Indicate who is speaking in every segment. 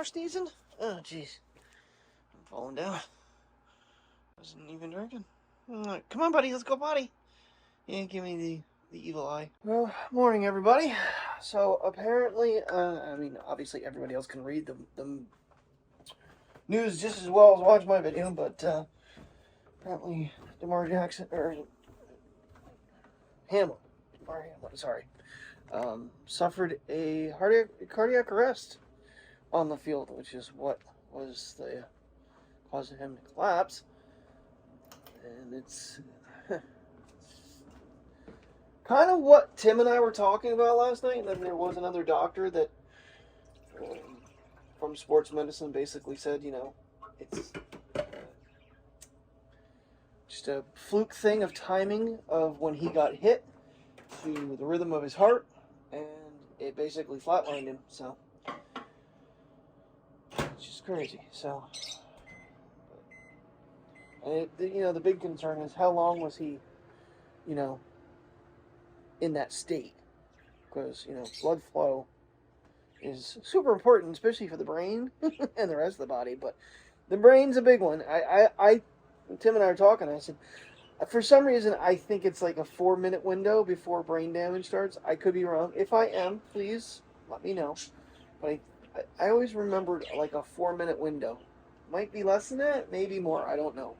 Speaker 1: more sneezing? Oh, jeez. I'm falling down. Wasn't even drinking. Come on, buddy, let's go potty. Yeah, give me the evil eye. Well, morning, everybody. So, apparently, I mean, obviously everybody else can read the news just as well as watch my video, but, apparently, DeMar Jackson, or Hamlin, sorry, suffered a cardiac arrest on the field, which is what was the cause of him to collapse. And it's kind of what Tim and I were talking about last night, that there was another doctor that from sports medicine basically said, you know, it's just a fluke thing of timing of when he got hit to the rhythm of his heart, and it basically flatlined him. So it's just crazy. So, and you know, the big concern is how long was he, you know, in that state? Because, you know, blood flow is super important, especially for the brain and the rest of the body. But the brain's a big one. Tim and I were talking. I said, for some reason, I think it's like a 4-minute window before brain damage starts. I could be wrong. If I am, please let me know. But I always remembered like a 4-minute window. Might be less than that, maybe more. I don't know.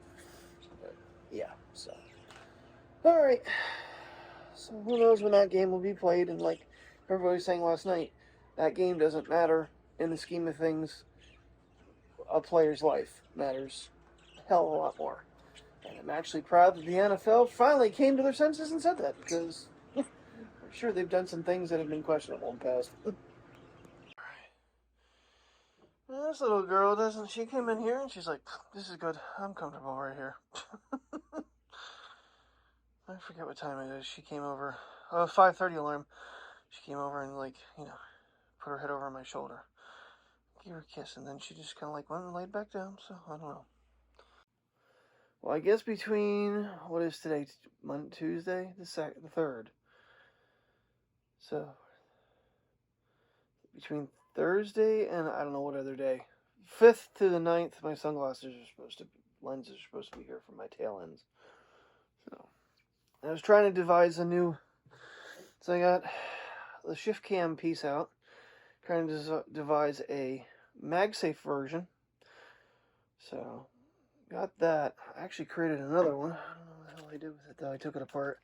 Speaker 1: But yeah. So, all right. So who knows when that game will be played? And like everybody was saying last night, that game doesn't matter in the scheme of things. A player's life matters a hell of a lot more. And I'm actually proud that the NFL finally came to their senses and said that, because I'm sure they've done some things that have been questionable in the past. Well, this little girl she came in here and she's like, this is good. I'm comfortable right here. I forget what time it is. She came over. 5:30 alarm. She came over and, like, you know, put her head over my shoulder. Gave her a kiss, and then she just kind of like went and laid back down. So I don't know. Well, I guess between what is today, Tuesday, the 3rd. So between Thursday and I don't know what other day, 5th to the 9th, my lenses are supposed to be here for my tail ends. So I was trying to devise a new. So I got the ShiftCam piece out, trying to devise a MagSafe version. So got that. I actually created another one. I don't know what the hell I did with it though. I took it apart.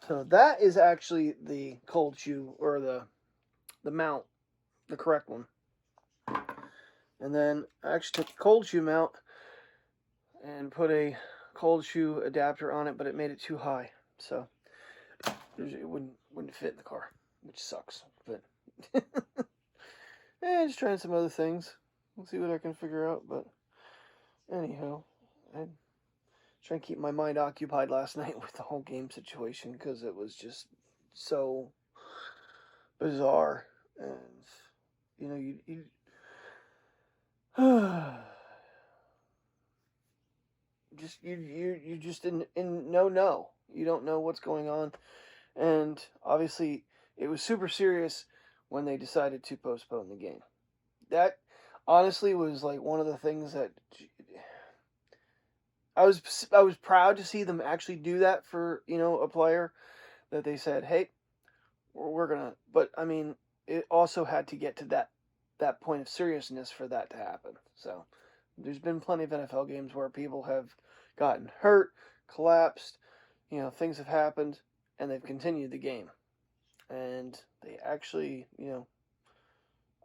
Speaker 1: So that is actually the cold shoe, or the mount, the correct one. And then I actually took the cold shoe mount and put a cold shoe adapter on it, but it made it too high. So it wouldn't fit in the car, which sucks. But just trying some other things. We'll see what I can figure out. But anyhow, I trying to keep my mind occupied last night with the whole game situation, because it was just so bizarre. And you know, you just in no. You don't know what's going on. And obviously it was super serious when they decided to postpone the game. That honestly was like one of the things that I was proud to see them actually do that for, you know, a player, that they said, hey, we're gonna, but I mean, it also had to get to that point of seriousness for that to happen. So there's been plenty of NFL games where people have gotten hurt, collapsed, you know, things have happened, and they've continued the game. And they actually, you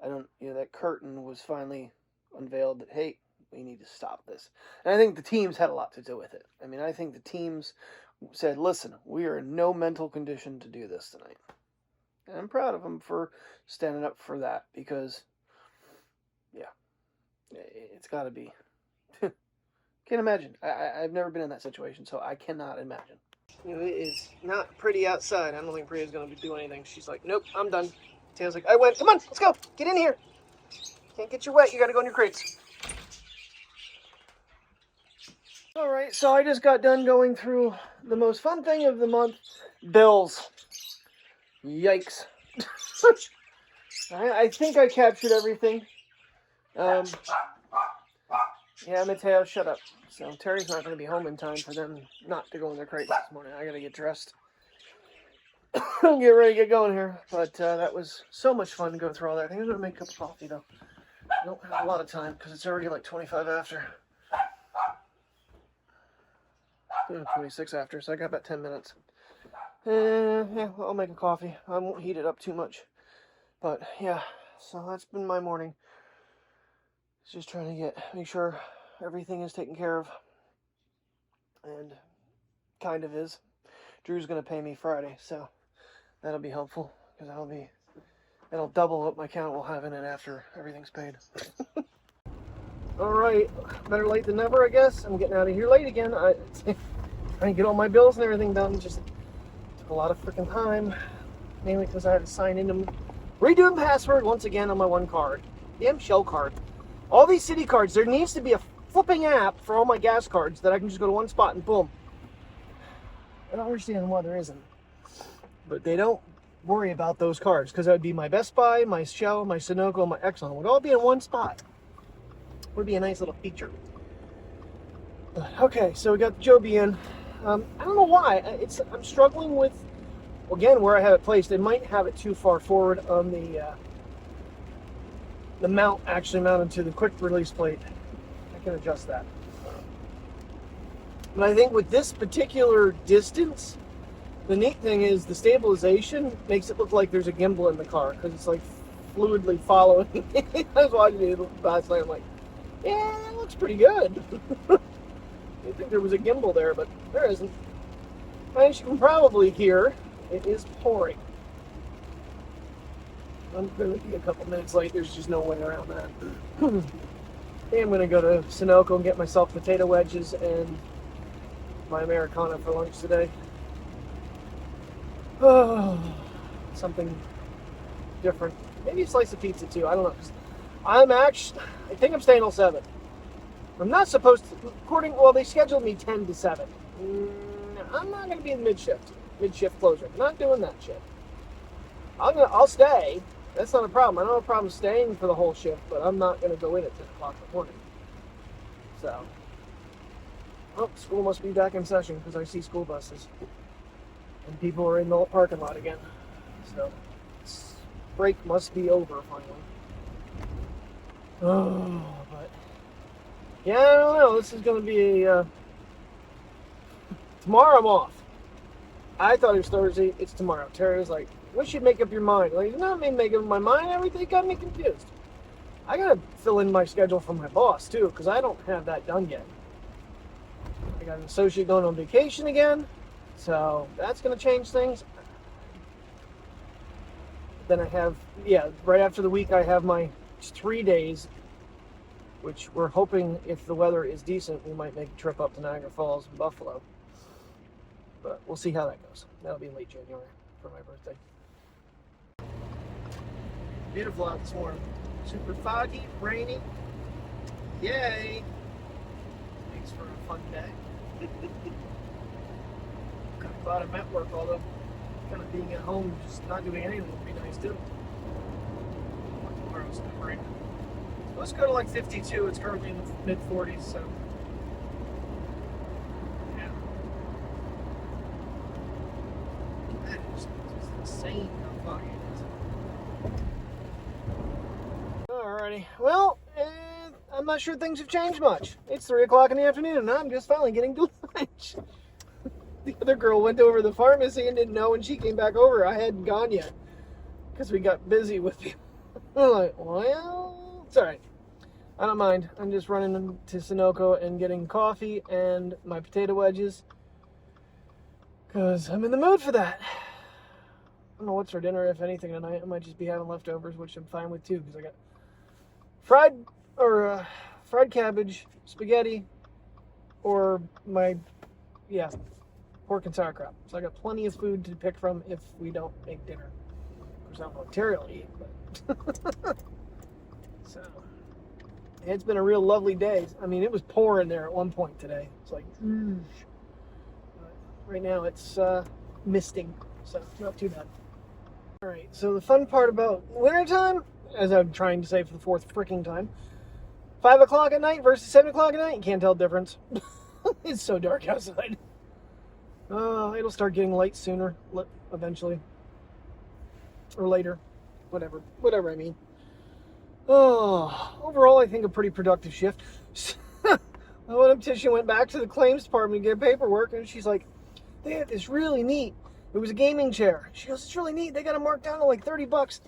Speaker 1: know, that curtain was finally unveiled that, hey, we need to stop this. And I think the teams had a lot to do with it. I mean, I think the teams said, listen, we are in no mental condition to do this tonight. And I'm proud of them for standing up for that, because, yeah, it's got to be. Can't imagine. I've never been in that situation, so I cannot imagine. You know, it is not pretty outside. I don't think Priya's going to do anything. She's like, nope, I'm done. Taylor's like, I went. Come on, let's go. Get in here. Can't get you wet. You got to go in your crates. All right, so I just got done going through the most fun thing of the month, bills. Yikes. I think I captured everything. Yeah, Mateo, shut up. So Terry's not going to be home in time for them not to go in their crates this morning. I got to get dressed. Get ready to get going here. But that was so much fun to go through all that. I think I'm going to make a cup of coffee, though. I don't have a lot of time because it's already like 25 after. 26 after, so I got about 10 minutes. Yeah, I'll make a coffee. I won't heat it up too much. But yeah, so that's been my morning. Just trying to make sure everything is taken care of. And kind of is. Drew's going to pay me Friday, so that'll be helpful. Because that'll double what my account will have in it after everything's paid. Alright, better late than never, I guess. I'm getting out of here late again. I didn't get all my bills and everything done. Just took a lot of freaking time. Mainly because I had to sign in and redo the password once again on my one card. Damn shell card. All these city cards, there needs to be a flipping app for all my gas cards that I can just go to one spot and boom. I don't understand why there isn't. But they don't worry about those cards because that would be my Best Buy, my Shell, my Sunoco, my Exxon. It would all be in one spot. Would be a nice little feature. Okay, so we got the Joby in. I don't know why. I'm struggling with, again, where I have it placed. They might have it too far forward on the mount actually mounted to the quick release plate. I can adjust that. But I think with this particular distance, the neat thing is the stabilization makes it look like there's a gimbal in the car because it's like fluidly following. I was watching it last night. I'm like, yeah, that looks pretty good. I think there was a gimbal there, but there isn't. As you can probably hear, it is pouring. I'm going to be a couple minutes late. There's just no way around that. I'm going to go to Sunoco and get myself potato wedges and my Americana for lunch today. Oh, something different. Maybe a slice of pizza too. I don't know. I think I'm staying till 7. I'm not supposed to, they scheduled me 10 to 7. I'm not going to be in mid-shift closure. I'm not doing that shit. I'll stay. That's not a problem. I don't have a problem staying for the whole shift, but I'm not going to go in at 10 o'clock in the morning. So, school must be back in session because I see school buses. And people are in the parking lot again. So, break must be over finally. Oh, but yeah, I don't know. This is going to be tomorrow I'm off. I thought it was Thursday. It's tomorrow. Terry was like, "What should make up your mind?" Like, it's not me making up my mind. Everything got me confused. I got to fill in my schedule for my boss too, because I don't have that done yet. I got an associate going on vacation again, so that's going to change things. Then I have, right after the week, I have my 3 days, which we're hoping, if the weather is decent, we might make a trip up to Niagara Falls and Buffalo. But we'll see how that goes. That'll be late January for my birthday. Beautiful out this morning. Super foggy, rainy. Yay! Thanks for a fun day. Kind of glad I'm at work, although kind of being at home, just not doing anything would be nice too. Tomorrow's gonna rain. Let's go to like 52. It's currently in the mid-40s, so yeah. That is insane how foggy it is. Alrighty. Well, I'm not sure things have changed much. It's 3 o'clock in the afternoon, and I'm just finally getting to lunch. The other girl went over to the pharmacy and didn't know when she came back over. I hadn't gone yet because we got busy with people. I'm like, well, it's alright. I don't mind. I'm just running to Sunoco and getting coffee and my potato wedges because I'm in the mood for that. I don't know what's for dinner, if anything, tonight. I might just be having leftovers, which I'm fine with too, because I got fried cabbage, spaghetti, or my, pork and sauerkraut. So I got plenty of food to pick from if we don't make dinner. Of course, I don't know what Terry will eat, but so it's been a real lovely day. I mean, it was pouring there at one point today. It's like, but right now it's misting, so not too bad. All right, so the fun part about wintertime, as I'm trying to say for the fourth freaking time, 5 o'clock at night versus 7 o'clock at night, you can't tell the difference. It's so dark outside. It'll start getting light sooner, eventually. Or later. Whatever I mean. Overall, I think a pretty productive shift. When Tisha went back to the claims department to get paperwork, and she's like, they have this really neat, it was a gaming chair. She goes, it's really neat. They got it marked down to like $30.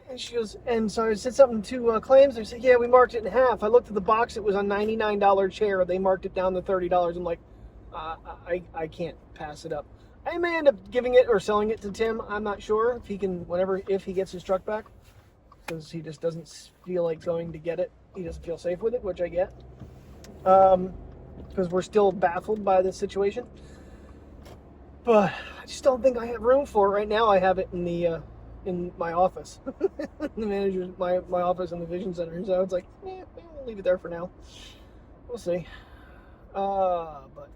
Speaker 1: And she goes, and so I said something to claims. They said, yeah, we marked it in half. I looked at the box. It was a $99 chair. They marked it down to $30. I'm like, I can't pass it up. I may end up giving it or selling it to Tim. I'm not sure if he can, if he gets his truck back, because he just doesn't feel like going to get it. He doesn't feel safe with it, which I get. Because we're still baffled by this situation. But I just don't think I have room for it right now. I have it in my office, the manager's my office in the Vision Center. So it's like, we'll leave it there for now. We'll see. But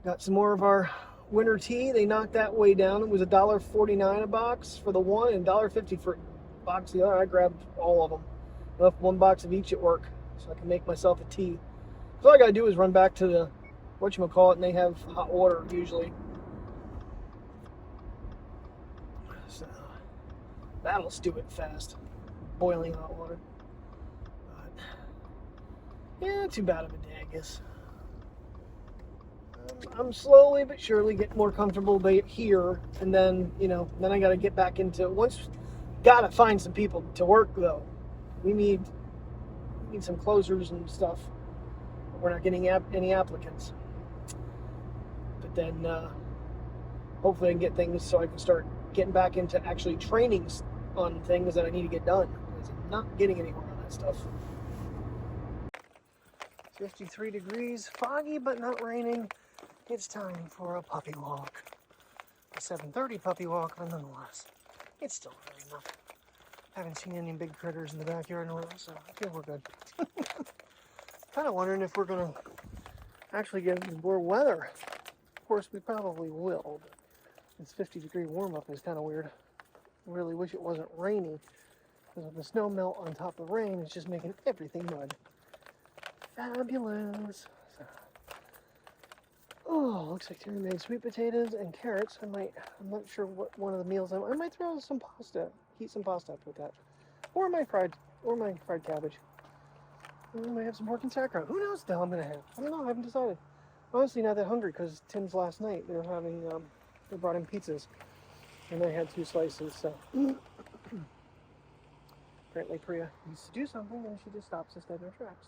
Speaker 1: got some more of our winter tea. They knocked that way down. It was $1.49 a box for the one and $1.50 for a box the other. I grabbed all of them. Left one box of each at work so I can make myself a tea. So all I gotta do is run back to the whatchamacallit, and they have hot water usually. So that'll stew it fast. Boiling hot water. But, yeah, not too bad of a day, I guess. I'm slowly but surely getting more comfortable here, and then, then I gotta get back into, gotta find some people to work though. We need some closers and stuff. We're not getting any applicants. But then hopefully I can get things so I can start getting back into actually training on things that I need to get done, because I'm not getting anywhere on that stuff. 53 degrees, foggy but not raining. It's time for a puppy walk. A 7:30 puppy walk, but nonetheless, it's still early enough. Haven't seen any big critters in the backyard in a while, so I feel we're good. Kind of wondering if we're gonna actually get more weather. Of course, we probably will, but this 50-degree warm-up is kind of weird. I really wish it wasn't rainy, because with the snow melt on top of rain, it's just making everything mud. Fabulous. Oh, looks like Terry made sweet potatoes and carrots. I'm not sure what one of the meals I might throw some pasta, heat some pasta up with that, or my fried cabbage. I might have some pork and sauerkraut. Who knows what the hell I'm gonna have? I don't know. I haven't decided. Honestly, not that hungry, because Tim's last night they were having they brought in pizzas, and they had 2 slices. So apparently Priya needs to do something, and she just stops us dead in our tracks.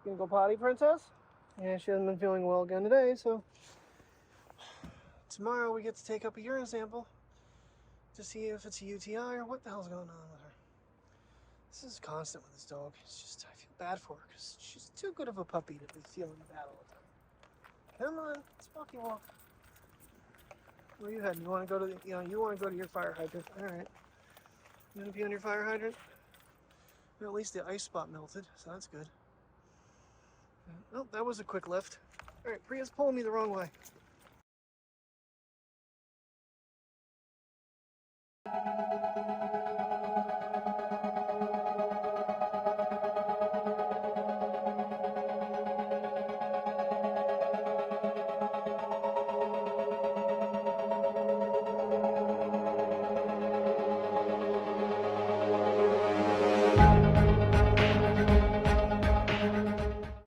Speaker 1: You gonna go potty, princess? Yeah, she hasn't been feeling well again today, so tomorrow we get to take up a urine sample to see if it's a UTI or what the hell's going on with her. This is constant with this dog. It's just, I feel bad for her because she's too good of a puppy to be feeling bad all the time. Come on, let's walkie walk. Where are you heading? You want to go to you want to go to your fire hydrant. All right. You want to be on your fire hydrant? Well, at least the ice spot melted, so that's good. Oh, that was a quick lift. All right, Priya's pulling me the wrong way.